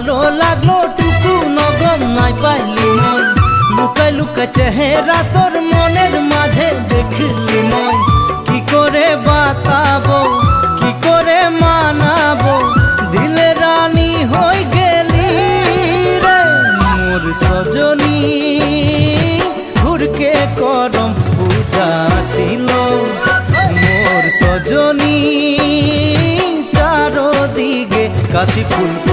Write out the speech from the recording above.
ভালো লাগলো টুকু নগম নাই পাইলি মন লুকাই লুকাই চেহারা তোর মনের মাঝে দেখলি মন কি করে বাতাবো কি করে মানাবো দিলে রানী হই গেলি রে মোর সজনী ঘুরকে করম পূজা ছিল মোর সজনী চারদিকে কাশি ফুল